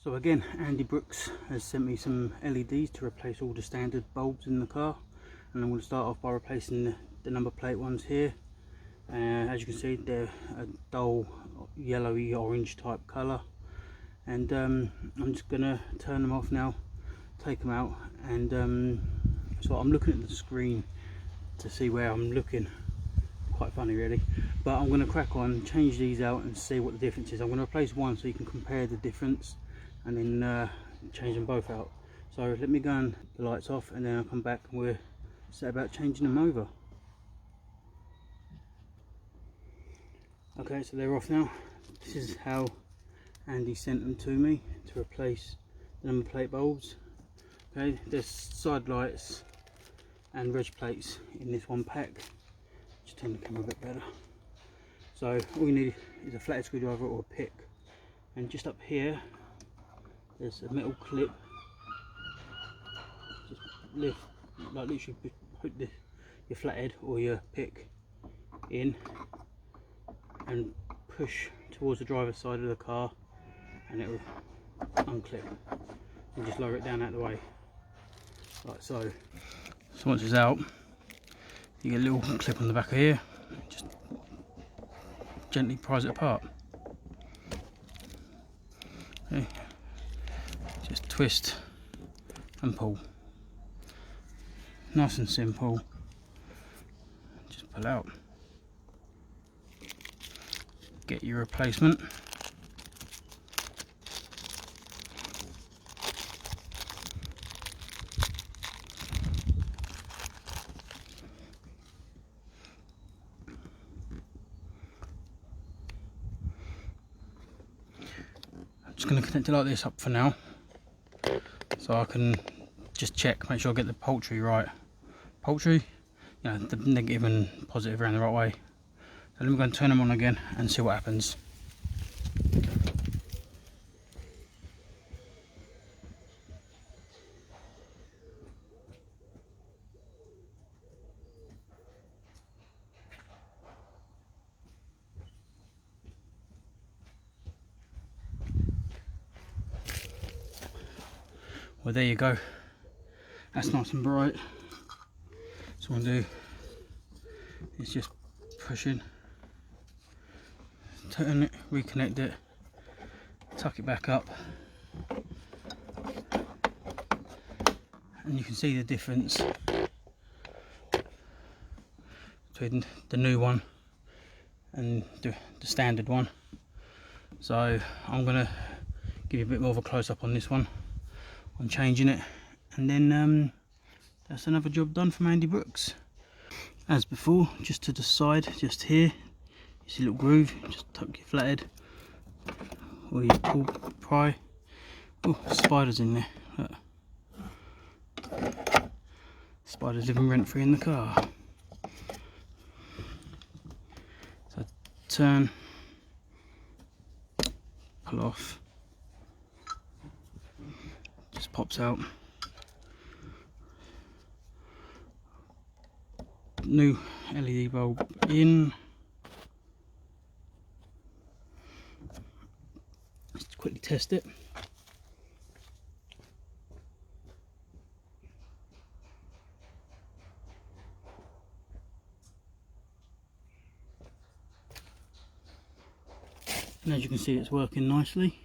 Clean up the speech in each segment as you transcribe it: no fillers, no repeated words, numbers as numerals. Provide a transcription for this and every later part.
So again, Andy Brooks has sent me some LEDs to replace all the standard bulbs in the car, and I'm going to start off by replacing the number plate ones here. As you can see, they're a dull yellowy orange type colour, and I'm just going to turn them off now, take them out, and so I'm looking at the screen to see where I'm looking. Quite funny really, but I'm going to crack on, change these out and see what the difference is. I'm going to replace one so you can compare the difference, and then change them both out. So let me go and turn the lights off, and then I'll come back and we'll set about changing them over. Okay, so they're off now. This is how Andy sent them to me to replace the number plate bulbs. Okay, there's side lights and reg plates in this one pack. Just turn the camera a bit better. So all you need is a flathead screwdriver or a pick, and just up here there's a metal clip. Just lift, like literally put your flathead or your pick in and push towards the driver's side of the car, and it will unclip, and just lower it down out of the way like so. So once it's out, you get a little clip on the back of here, just gently prise it apart. Okay. Just twist and pull. Nice and simple. Just pull out. Get your replacement. I'm just going to connect it like this up for now, so I can just check, make sure I get the poultry right. Poultry, you know, the negative and positive around the right way. So let me go and turn them on again and see what happens. Well, there you go. That's nice and bright. So what I'm going to do is just push in, turn it, reconnect it, tuck it back up, and you can see the difference between the new one and the standard one. So I'm going to give you a bit more of a close-up on this one. I'm changing it, and then that's another job done from Andy Brooks. As before, just to the side, just here, you see a little groove, just tuck your flathead or your pull pry. Oh, spiders in there. Look. Spiders living rent free in the car. So turn, pull off, just pops out. New LED bulb in. Let's quickly test it. And as you can see, it's working nicely.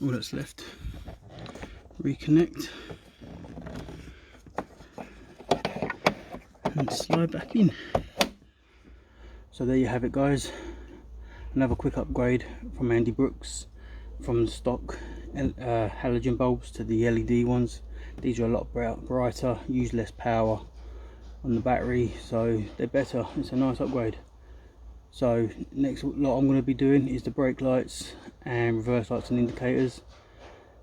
All that's left, reconnect and slide back in. So there you have it, guys. Another quick upgrade from Andy Brooks, from the stock halogen bulbs to the LED ones. These are a lot brighter, use less power on the battery, so they're better. It's a nice upgrade. So next lot I'm going to be doing is the brake lights and reverse lights and indicators.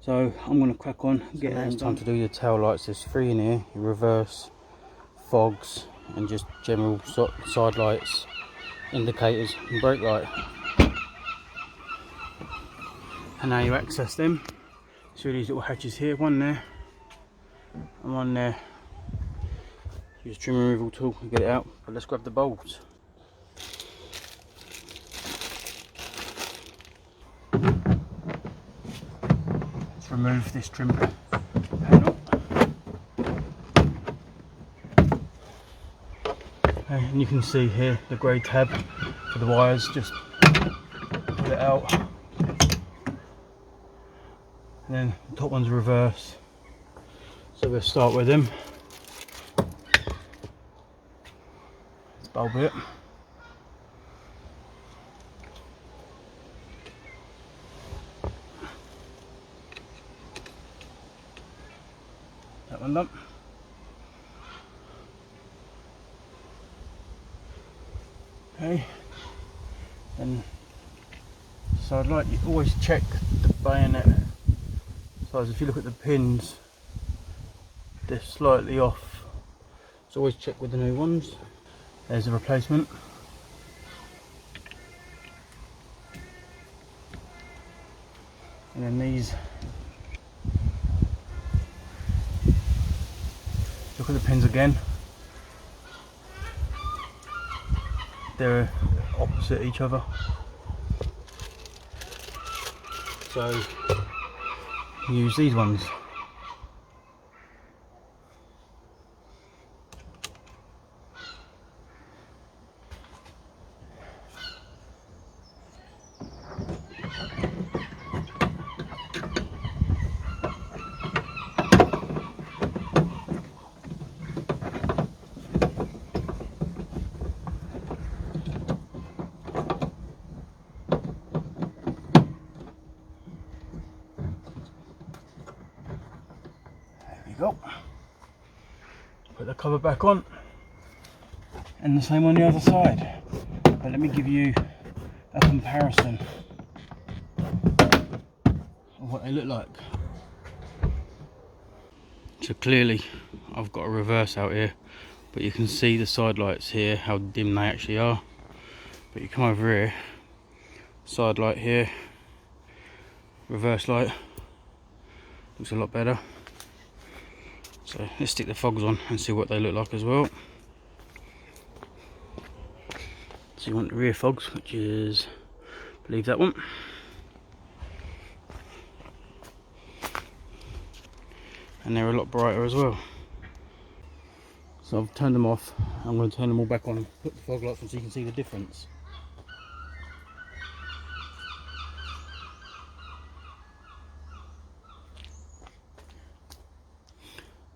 So I'm going to crack on, get it. It's time to do your tail lights. There's 3 in here: your reverse, fogs, and just general side lights, indicators and brake light. And now you access them. Two of these little hatches here, one there and one there. Use a trim removal tool to get it out, but let's grab the bulbs. Let's remove this trim panel. And you can see here the grey tab for the wires, just pull it out. And then the top one's reverse. So we'll start with them. Bulb it. That one done. Okay. Then side light, you always check the bayonet. So as if you look at the pins, they're slightly off. So always check with the new ones. There's a replacement. And then these, look at the pins again. They're opposite each other. So use these ones. Go. Put the cover back on, and the same on the other side. But let me give you a comparison of what they look like. So clearly I've got a reverse out here, but you can see the side lights here, how dim they actually are. But you come over here, side light here, reverse light, looks a lot better. So let's stick the fogs on and see what they look like as well. So you want the rear fogs, which is, I believe, that one. And they're a lot brighter as well. So I've turned them off. I'm going to turn them all back on and put the fog lights on so you can see the difference.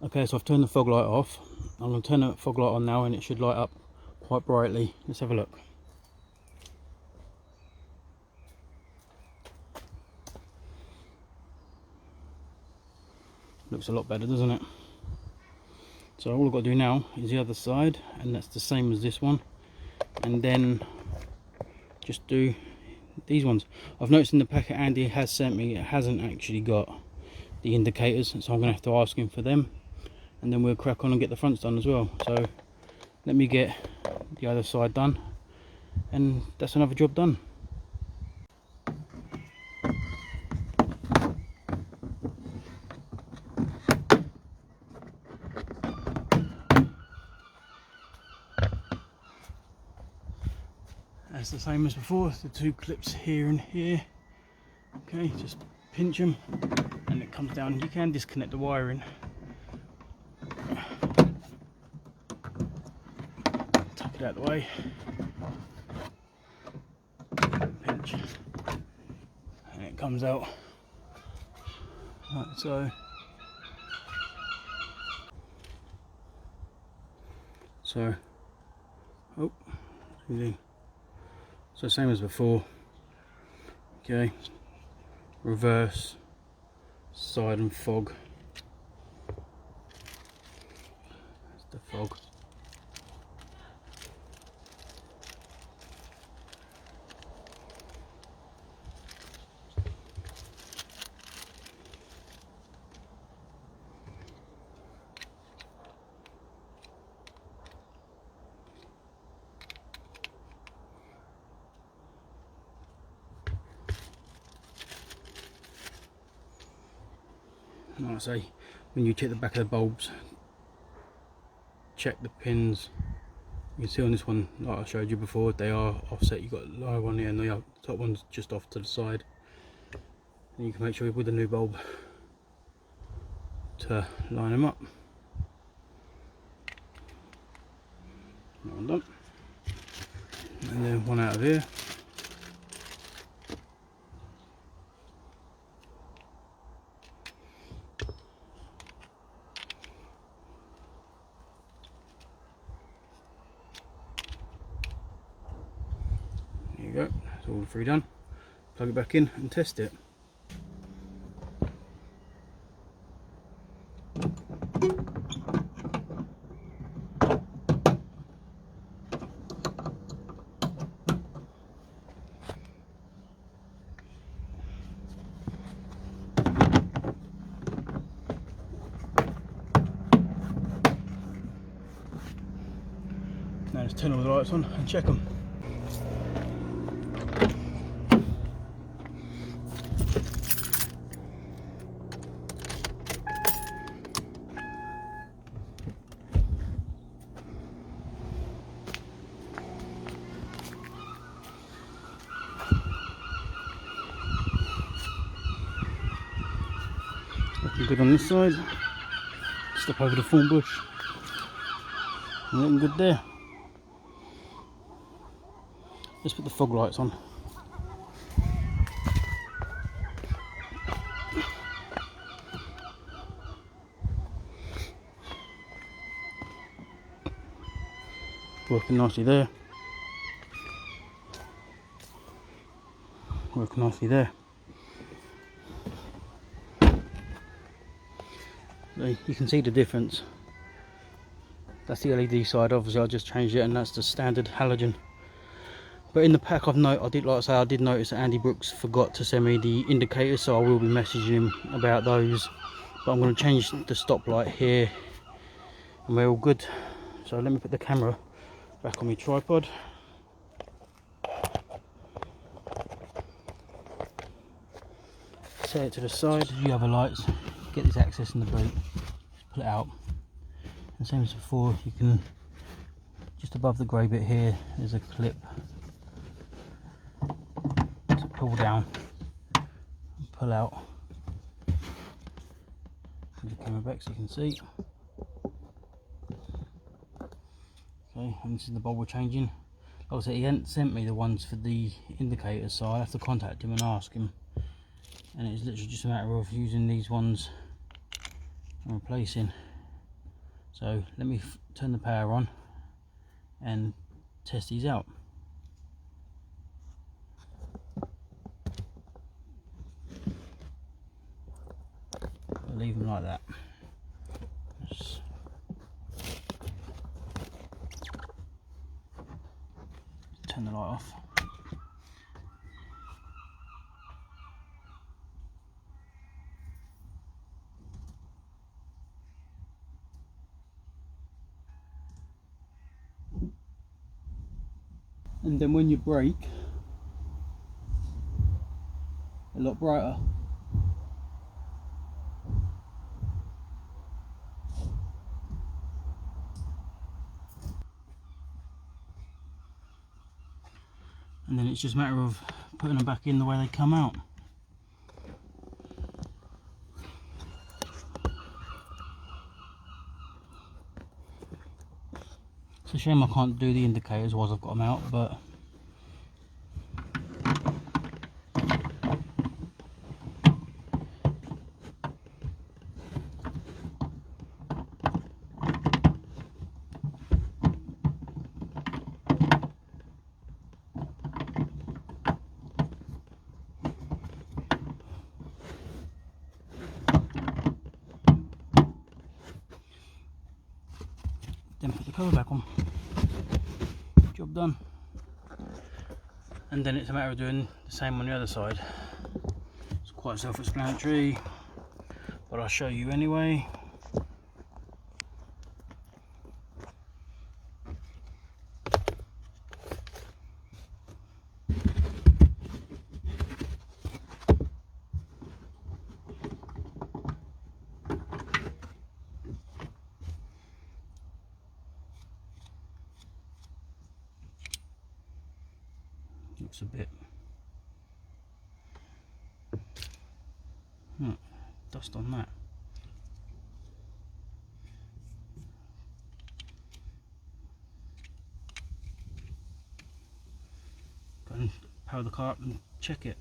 Okay, so I've turned the fog light off. I'm going to turn the fog light on now and it should light up quite brightly. Let's have a look. Looks a lot better, doesn't it? So all I've got to do now is the other side, and that's the same as this one. And then just do these ones. I've noticed in the packet Andy has sent me, it hasn't actually got the indicators, so I'm going to have to ask him for them. And then we'll crack on and get the fronts done as well. So let me get the other side done, and that's another job done. That's the same as before, the two clips here and here. Okay, just pinch them and it comes down. You can disconnect the wiring. Tuck it out of the way. Pinch. And it comes out. Like so. So, oh, so same as before. Okay, reverse, side and fog. That's the fog. like I say, when you check the back of the bulbs, check the pins. You can see on this one, like I showed you before, they are offset. You've got the lower one here and the top one's just off to the side. And you can make sure with the new bulb to line them up. That one done. And then one out of here. There you go, that's all three done. Plug it back in and test it. Now just turn all the lights on and check them. Looking good on this side. Step over the thorn bush. Looking good there. Let's put the fog lights on. Working nicely there. Working nicely there. So you can see the difference. That's the LED side, obviously I just changed it, and that's the standard halogen. But in the pack I did, like I say, I did notice that Andy Brooks forgot to send me the indicators, so I will be messaging him about those. But I'm going to change the stoplight here and we're all good. So let me put the camera back on my tripod. Set it to the side. You have a lights, get this access in the boot, just pull it out. And same as before, you can, just above the grey bit here, there's a clip to pull down and pull out. Put the camera back so you can see. Okay, and this is the bulb we're changing. Like I said, he hadn't sent me the ones for the indicators, so I have to contact him and ask him. And it's literally just a matter of using these ones and replacing. So let me turn the power on and test these out. I'll leave them like that. Just turn the light off. And then when you brake, a lot brighter. And then it's just a matter of putting them back in the way they come out. It's a shame I can't do the indicators whilst I've got them out, but then put the cover back on. Job done. And then it's a matter of doing the same on the other side. It's quite self-explanatory, but I'll show you anyway. looks a bit dust on that. Go and power the car up and check it.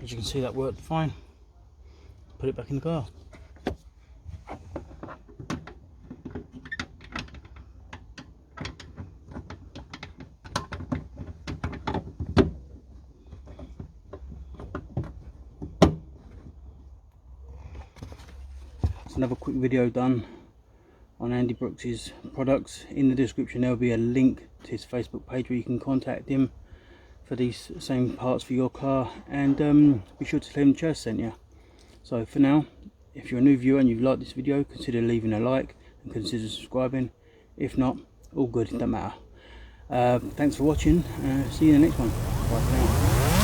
As you can see, that worked fine. Put it back in the car. It's another quick video done on Andy Brooks's products. In the description there will be a link to his Facebook page where you can contact him for these same parts for your car, and be sure to tell him Chazz sent you. So for now, if you're a new viewer and you've liked this video, consider leaving a like and consider subscribing. If not, all good, it doesn't matter. Thanks for watching. See you in the next one. Bye for now.